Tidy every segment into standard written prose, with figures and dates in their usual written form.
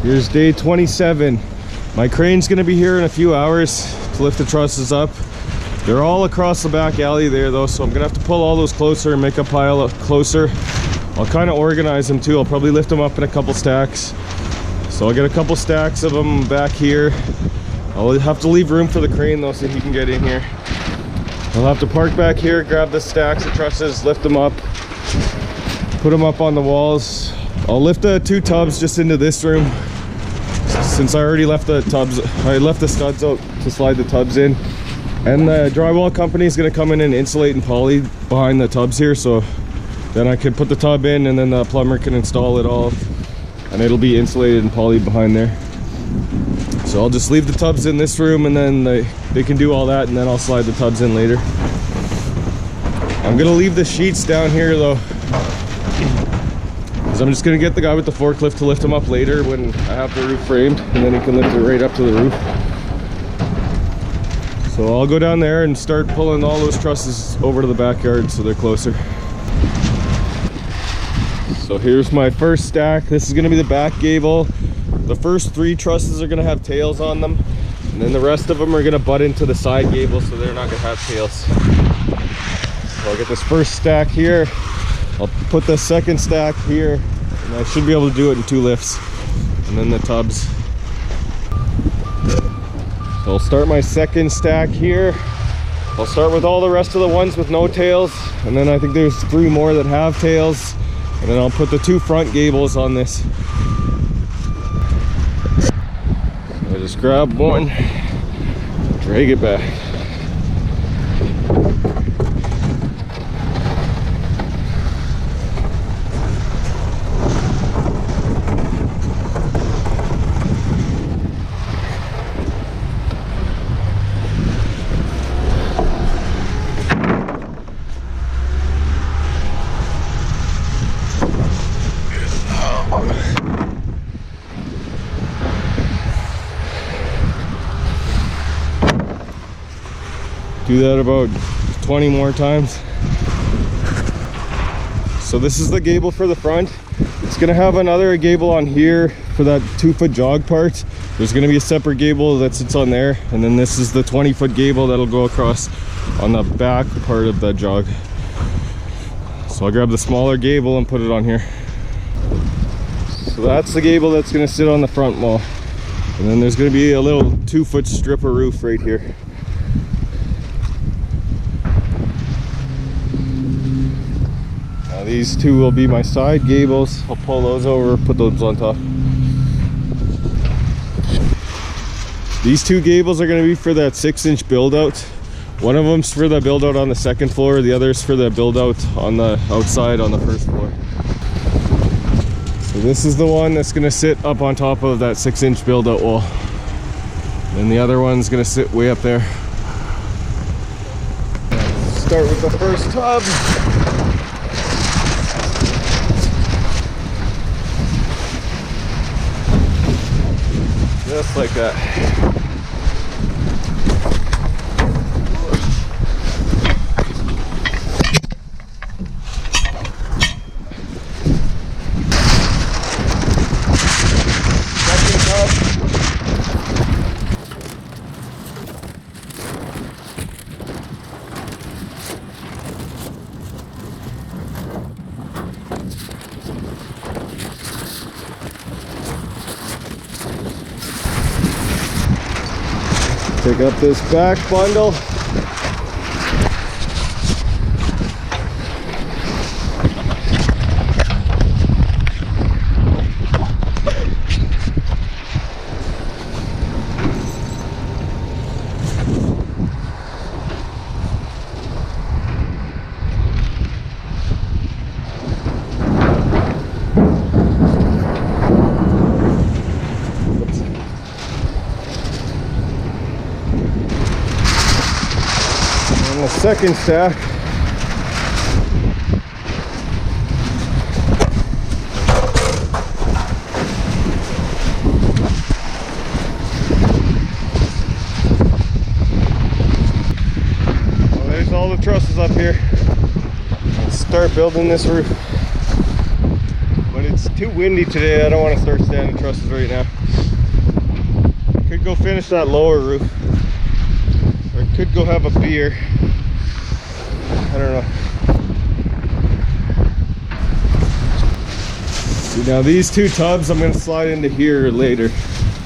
Here's day 27. My crane's gonna be here in a few hours to lift the trusses up. They're all across the back alley there though, so I'm gonna have to pull all those closer and make a pile up closer. I'll kind of organize them too. I'll probably lift them up in a couple stacks. So I'll get a couple stacks of them back here. I'll have to leave room for the crane though so he can get in here. I'll have to park back here, grab the stacks of trusses, lift them up, put them up on the walls. I'll lift the 2 tubs just into this room. Since I already left the tubs, I left the studs out to slide the tubs in. And the drywall company is going to come in and insulate and poly behind the tubs here, so then I can put the tub in and then the plumber can install it all and it'll be insulated and poly behind there. So I'll just leave the tubs in this room and then they can do all that, and then I'll slide the tubs in later. I'm going to leave the sheets down here though, because I'm just going to get the guy with the forklift to lift them up later when I have the roof framed, and then he can lift it right up to the roof. So I'll go down there and start pulling all those trusses over to the backyard so they're closer. So here's my first stack. This is gonna be the back gable. The first 3 trusses are gonna have tails on them, and then the rest of them are gonna butt into the side gable, so they're not gonna have tails. So I'll get this first stack here. I'll put the second stack here, and I should be able to do it in 2 lifts. And then the tubs. So I'll start my second stack here. I'll start with all the rest of the ones with no tails, and then I think there's 3 more that have tails, and then I'll put the 2 front gables on this. So I just grab one, drag it back. Do that about 20 more times. So this is the gable for the front. It's gonna have another gable on here for that 2-foot jog part. There's gonna be a separate gable that sits on there, and then this is the 20-foot gable that'll go across on the back part of that jog. So I'll grab the smaller gable and put it on here. So that's the gable that's gonna sit on the front wall. And then there's gonna be a little 2-foot strip of roof right here. These 2 will be my side gables. I'll pull those over, put those on top. These 2 gables are going to be for that 6-inch build out. One of them's for the build out on the 2nd floor, the other's for the build out on the outside on the 1st floor. So this is the one that's going to sit up on top of that 6-inch build out wall. And the other one's going to sit way up there. Start with the first tub. Just like that. Second tub. Pick up this back bundle. Second stack. Well, there's all the trusses up here. Let's start building this roof. But it It's too windy today. I don't want to start standing trusses right now. Could go finish that lower roof, or could go have a beer. I don't know. See, now these two tubs I'm going to slide into here later.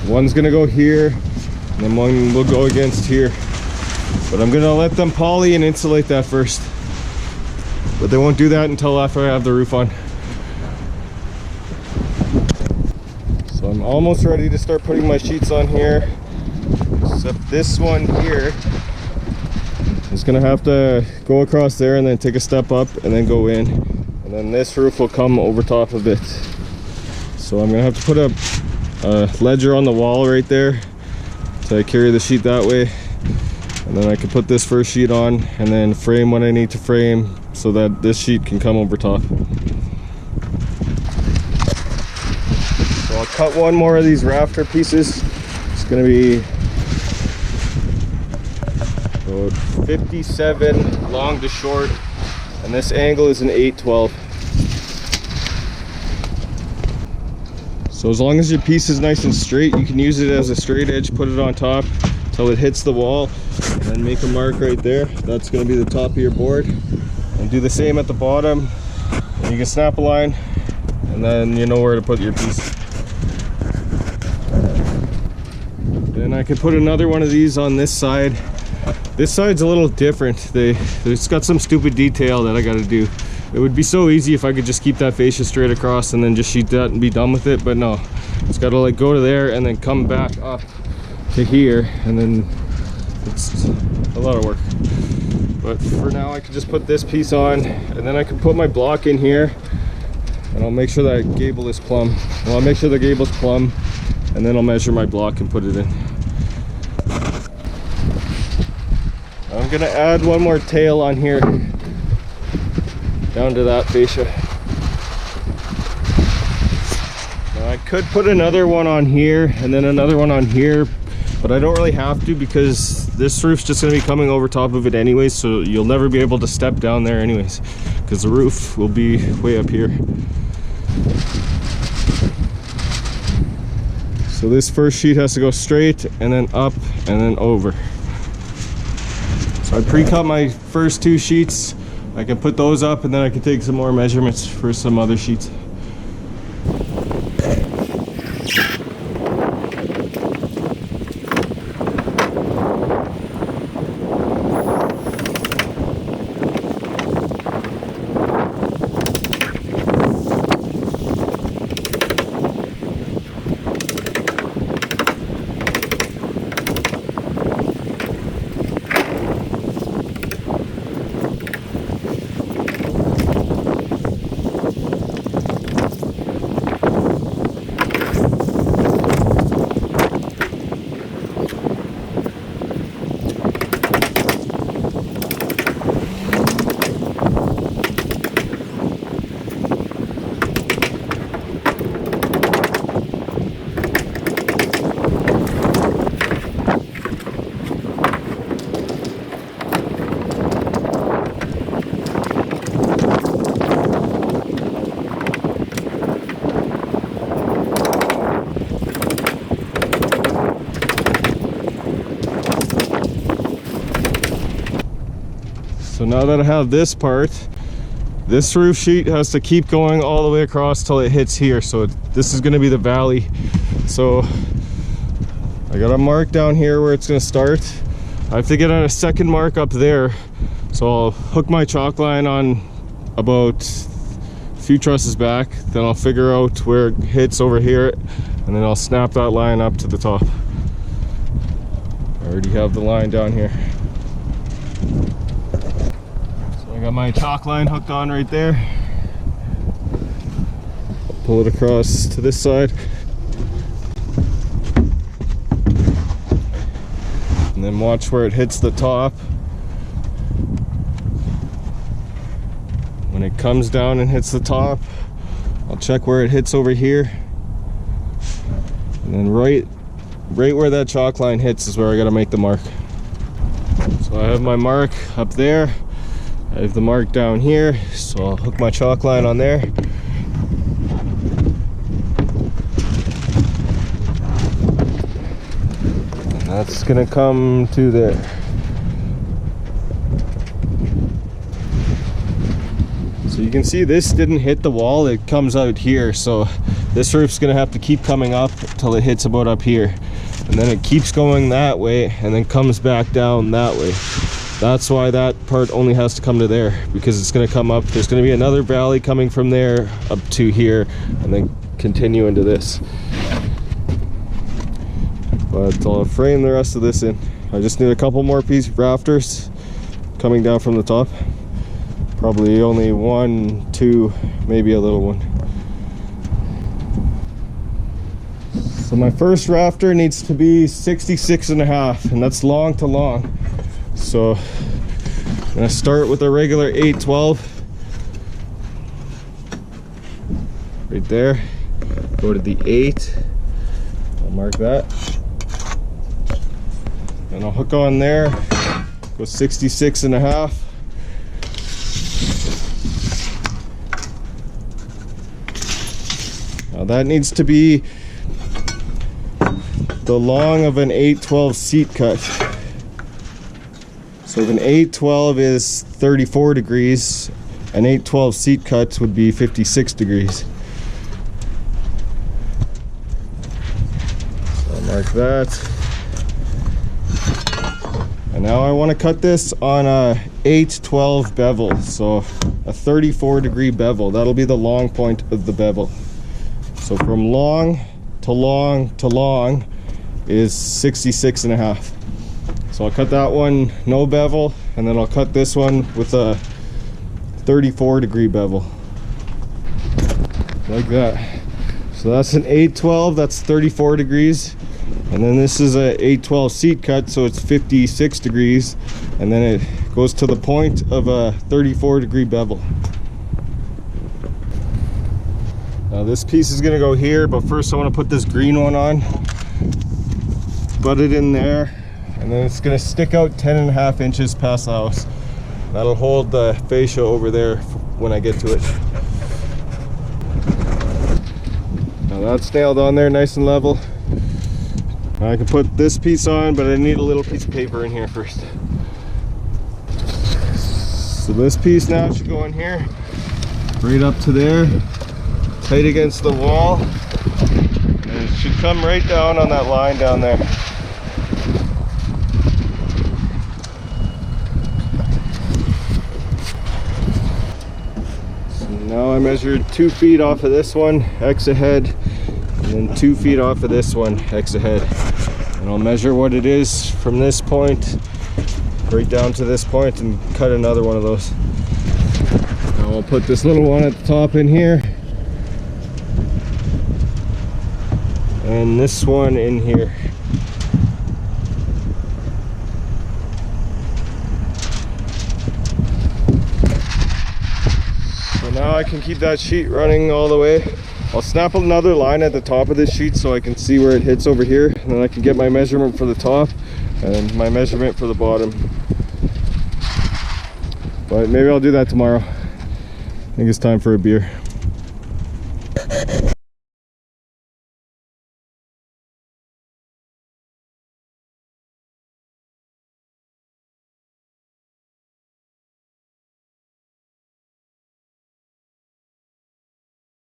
One's going to go here, and then one will go against here. But I'm going to let them poly and insulate that first. But they won't do that until after I have the roof on. So I'm almost ready to start putting my sheets on here. Except this one here is going to have to go across there and then take a step up and then go in. And then this roof will come over top of it. So I'm going to have to put a ledger on the wall right there so I carry the sheet that way. And then I can put this first sheet on and then frame what I need to frame so that this sheet can come over top. So I'll cut one more of these rafter pieces. It's going to be about 57 long to short, and this angle is an 8/12. So as long as your piece is nice and straight, you can use it as a straight edge, put it on top until it hits the wall, and then make a mark right there. That's going to be the top of your board. And do the same at the bottom. And you can snap a line, and then you know where to put your piece. Then I can put another one of these on this side. This side's a little different. It's got some stupid detail that I got to do. It would be so easy if I could just keep that fascia straight across and then just sheet that and be done with it, but no. It's got to like go to there and then come back up to here, and then it's a lot of work. But for now I can just put this piece on, and then I can put my block in here, and I'll make sure that gable is plumb. Well, I'll make sure the gable's plumb, and then I'll measure my block and put it in. I'm gonna add one more tail on here down to that fascia. Now I could put another one on here and then another one on here, but I don't really have to because this roof's just going to be coming over top of it anyways, so you'll never be able to step down there anyways because the roof will be way up here. So this first sheet has to go straight and then up and then over. So I pre-cut my first two sheets. I can put those up and then I can take some more measurements for some other sheets. So now that I have this part, this roof sheet has to keep going all the way across till it hits here. So this is going to be the valley. So I got a mark down here where it's going to start. I have to get on a second mark up there. So I'll hook my chalk line on about a few trusses back. Then I'll figure out where it hits over here, and then I'll snap that line up to the top. I already have the line down here. I got my chalk line hooked on right there. Pull it across to this side. And then watch where it hits the top. When it comes down and hits the top, I'll check where it hits over here. And then right where that chalk line hits is where I gotta make the mark. So I have my mark up there. I have the mark down here, so I'll hook my chalk line on there. That's gonna come to there. So you can see this didn't hit the wall, it comes out here. So this roof's gonna have to keep coming up till it hits about up here. And then it keeps going that way and then comes back down that way. That's why that part only has to come to there, because it's gonna come up. There's gonna be another valley coming from there up to here and then continue into this. But I'll frame the rest of this in. I just need a couple more piece of rafters coming down from the top. Probably only 1, 2, maybe a little one. So my first rafter needs to be 66.5, and that's long to long. So I'm gonna start with a regular 812 right there. Go to the 8. I'll mark that. And I'll hook on there. Go 66.5. Now that needs to be the long of an 812 seat cut. So if an 812 is 34 degrees, an 812 seat cut would be 56 degrees. So I'll mark that. And now I want to cut this on a 812 bevel, so a 34 degree bevel. That'll be the long point of the bevel. So from long to long to long is 66.5. So I'll cut that one no bevel, and then I'll cut this one with a 34 degree bevel. Like that. So that's an 812, that's 34 degrees. And then this is a 812 seat cut, so it's 56 degrees. And then it goes to the point of a 34 degree bevel. Now this piece is gonna go here, but first I wanna put this green one on. Butt it in there. And then it's gonna stick out 10.5 inches past the house. That'll hold the fascia over there when I get to it. Now that's nailed on there nice and level. Now I can put this piece on, but I need a little piece of paper in here first. So this piece now should go in here, right up to there, tight against the wall. And it should come right down on that line down there. Now I measured 2 feet off of this one, X ahead, and then 2 feet off of this one, X ahead. And I'll measure what it is from this point right down to this point and cut another one of those. Now I'll put this little one at the top in here. And this one in here. Now I can keep that sheet running all the way. I'll snap another line at the top of this sheet so I can see where it hits over here, and then I can get my measurement for the top and my measurement for the bottom. But maybe I'll do that tomorrow. I think it's time for a beer.